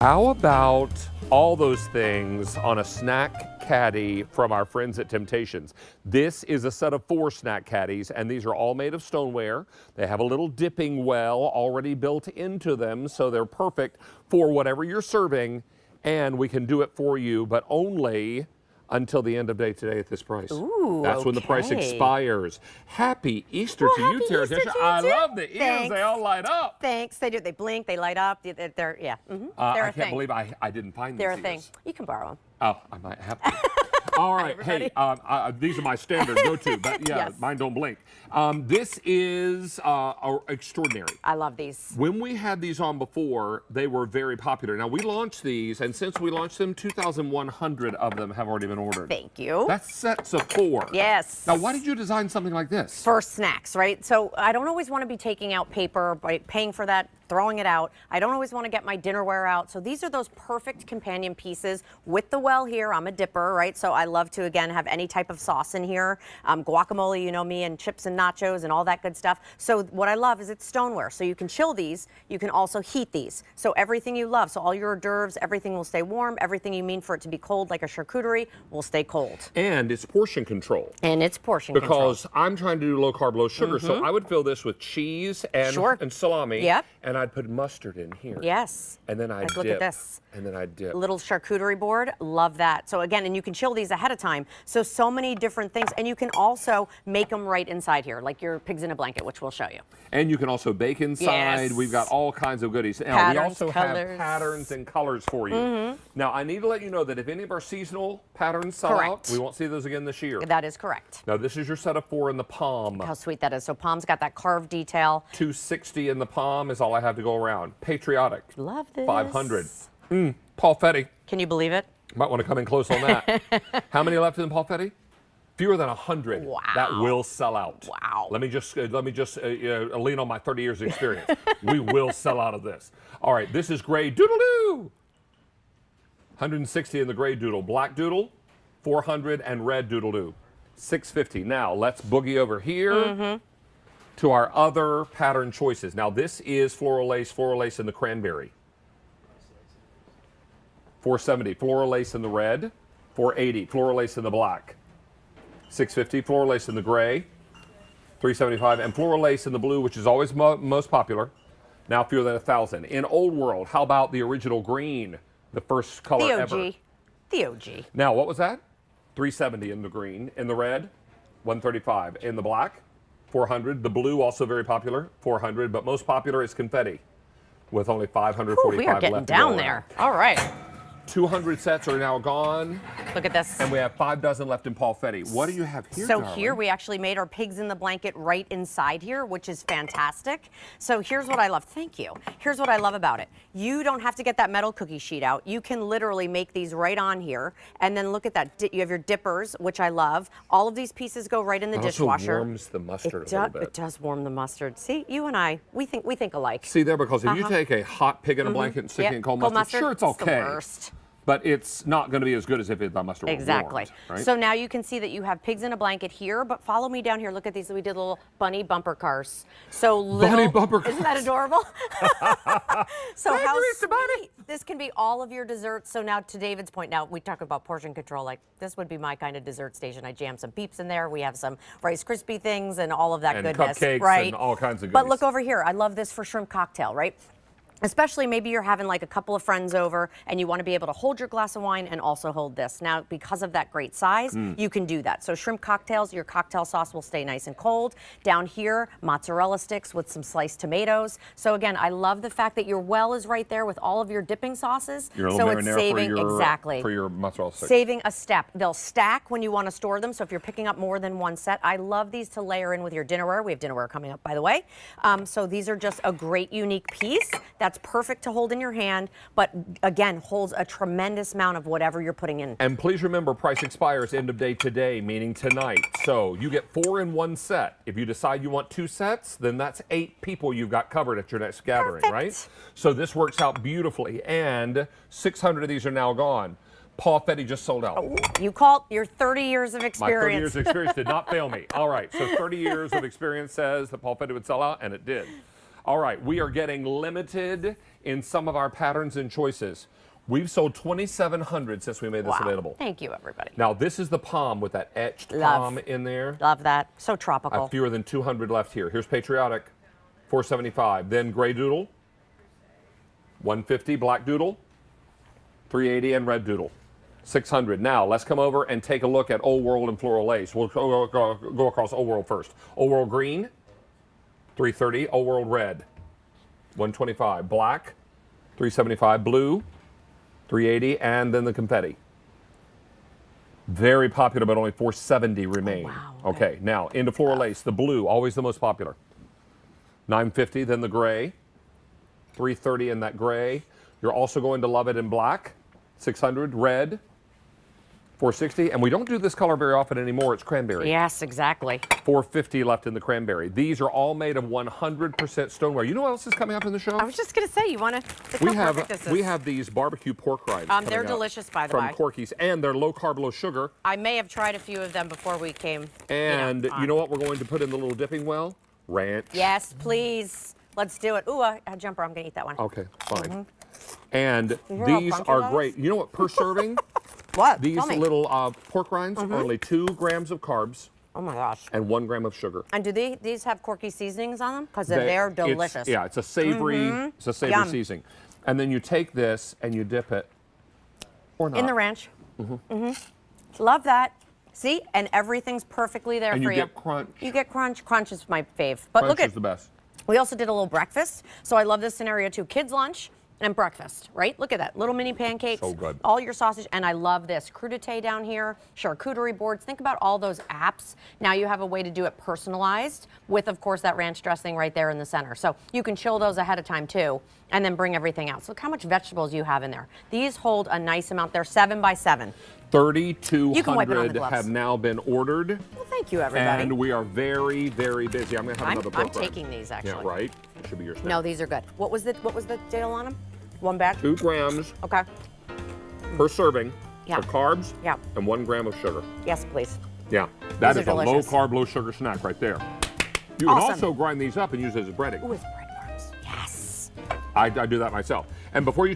How about all those things on a snack caddy from our friends at Temp-tations? This is a set of 4 snack caddies, and these are all made of stoneware. They have a little dipping well already built into them, so they're perfect for whatever you're serving, and we can do it for you, but only until the end of day today at this price. Ooh, That's when the price expires. Happy Easter to you, Tara. I love the ears. They all light up. Thanks. They do. They blink. They light up. They're yeah. I can't believe I didn't find these. They're a thing. You can borrow them. Oh, I might have to. All right. Hey, these are my standard go-to, but yeah, Yes. mine don't blink. This is extraordinary. I love these. When we had these on before, they were very popular. Now, we launched these, and since we launched them, 2,100 of them have already been ordered. Thank you. That's sets of 4. Yes. Now, why did you design something like this? For snacks, right? So I don't always want to be taking out paper, by paying for that, throwing it out. I don't always want to get my dinnerware out. So these are those perfect companion pieces with the well here. I'm a dipper, right? So I love to, again, have any type of sauce in here. Guacamole, you know me, and chips and nachos and all that good stuff. So what I love is it's stoneware. So you can chill these. You can also heat these. So everything you love, so all your hors d'oeuvres, everything will stay warm. Everything you mean for it to be cold, like a charcuterie, will stay cold. And it's portion control. And it's portion control. Because I'm trying to do low carb, low sugar, so I would fill this with cheese and salami. Yep. And I'd put mustard in here. Yes. And then I'd dip. Look at this. And then I'd dip. Little charcuterie board, love that. So again, and you can chill these ahead of time. So many different things. And you can also make them right inside here, like your pigs in a blanket, which we'll show you. And you can also bake inside. Yes. We've got all kinds of goodies. Now, Patterns, we also colors. have patterns and colors for you. Now, I need to let you know that if any of our seasonal patterns sell out, we won't see those again this year. That is correct. Now, this is your set of 4 in the palm. How sweet that is. So palm's got that carved detail. $260 in the palm is all I have to go around. Patriotic. Love this. $500. Paul Fetty. Can you believe it? Might want to come in close on that. How many left in Paul Fetty? Fewer than 100. Wow. That will sell out. Wow. Let me just lean on my 30 years of experience. We will sell out of this. All right, this is gray doodle-doo. 160 in the gray doodle. Black doodle, 400, and red doodle-doo, 650. Now, let's boogie over here to our other pattern choices. Now, this is floral lace in the cranberry. 470, floral lace in the red. 480, floral lace in the black. 650, floral lace in the gray. 375, and floral lace in the blue, which is always most popular. Now fewer than 1,000. In Old World, how about the original green, the first color ever? The OG. Now, what was that? 370 in the green. In the red, 135. In the black, 400. The blue, also very popular, 400. But most popular is confetti, with only 545 we are getting left down to go there. around. All right. 200 sets are now gone. Look at this. And we have 5 dozen left in Paul Fetty. What do you have here, So darling? here we actually made our pigs in the blanket right inside here, which is fantastic. So here's what I love. Thank you. Here's what I love about it. You don't have to get that metal cookie sheet out. You can literally make these right on here. And then look at that. You have your dippers, which I love. All of these pieces go right in the dishwasher. It also warms the mustard a little bit. It does warm the mustard. See, you and I, we think alike. See there, because if you take a hot pig in a blanket and stick it in cold mustard, sure, it's okay. The worst. But it's not going to be as good as if the mustard was warmed, right? So now you can see that you have pigs in a blanket here, but follow me down here. Look at these. We did little bunny bumper cars. So bunny bumper cars. Isn't that adorable? So how sweet. This can be all of your desserts. So now to David's point, now we talk about portion control. Like this would be my kind of dessert station. I jam some Peeps in there. We have some Rice Krispie things and all of that goodness. Cupcakes right? and all kinds of goodies. But look over here. I love this for shrimp cocktail, right? Especially maybe you're having like a couple of friends over and you want to be able to hold your glass of wine and also hold this. Now, because of that great size, you can do that. So shrimp cocktails, your cocktail sauce will stay nice and cold. Down here, mozzarella sticks with some sliced tomatoes. So again, I love the fact that your well is right there with all of your dipping sauces. Your little so it's saving for your mozzarella sticks. Saving a step. They'll stack when you want to store them. So if you're picking up more than one set, I love these to layer in with your dinnerware. We have dinnerware coming up, by the way. So these are just a great, unique piece. That's perfect to hold in your hand, but again, holds a tremendous amount of whatever you're putting in. And please remember, price expires end of day today, meaning tonight. So you get 4 in one set. If you decide you want 2 sets, then that's 8 people you've got covered at your next gathering, right? So this works out beautifully, and 600 of these are now gone. Paul Fetty just sold out. You called your 30 years of experience. My 30 years of experience did not fail me. All right, so 30 years of experience says that Paul Fetty would sell out, and it did. All right, we are getting limited in some of our patterns and choices. We've sold 2,700 since we made this available. Thank you, everybody. Now, this is the palm with that etched palm in there. Love that. So tropical. Fewer than 200 left here. Here's Patriotic, 475. Then Gray Doodle, 150. Black Doodle, 380. And Red Doodle, 600. Now, let's come over and take a look at Old World and Floral Lace. We'll go across Old World first. Old World Green, 330. Old World Red, 125. Black, 375. Blue, 380. And then the confetti. Very popular, but only 470 remain. Oh, wow. Okay, now into Floral Lace. The blue, always the most popular. 950. Then the gray, 330 in that gray. You're also going to love it in black, 600. Red, 460. And we don't do this color very often anymore. It's cranberry. Yes, exactly. 450 left in the cranberry. These are all made of 100% stoneware. You know what else is coming up in the show? I was just going to say, you want to... We have these barbecue pork rinds. They're delicious, by the way. From Corky's, and they're low carb, low sugar. I may have tried a few of them before we came. And you know what we're going to put in the little dipping well? Ranch. Yes, please. Let's do it. Ooh, a jumper. I'm going to eat that one. Okay, fine. And how these crunchy are that great. You know what? Per serving, What? these Tell me. little pork rinds are only 2 grams of carbs Oh my gosh. and 1 gram of sugar. And do these have Corky seasonings on them? Because they're delicious. It's a savory, Yum. seasoning. And then you take this and you dip it, or not. In the ranch. Love that. See? And everything's perfectly there And for you get crunch. You get crunch. Crunch is my fave. But Crunch look at is the best. We also did a little breakfast. So I love this scenario too. Kids lunch and breakfast, right? Look at that. Little mini pancakes. So good. All your sausage. And I love this. Crudité down here. Charcuterie boards. Think about all those apps. Now you have a way to do it personalized with, of course, that ranch dressing right there in the center. So you can chill those ahead of time too and then bring everything else. Look how much vegetables you have in there. These hold a nice amount. They're 7 by 7. 3,200 have now been ordered. Well, thank you, everybody. And we are very, very busy. I'm going to have another I'm pork rind. taking these, actually. Yeah, right? It should be yours now. No, these are good. What was the deal on them? 1 batch? 2 grams Okay. per serving Yeah. of carbs Yeah. and 1 gram of sugar. Yes, please. Yeah, that These is are a low delicious. carb, low sugar snack right there. You Awesome. can also grind these up and use it as breading. Ooh, it's breadcrumbs. Yes. I do that myself. And before you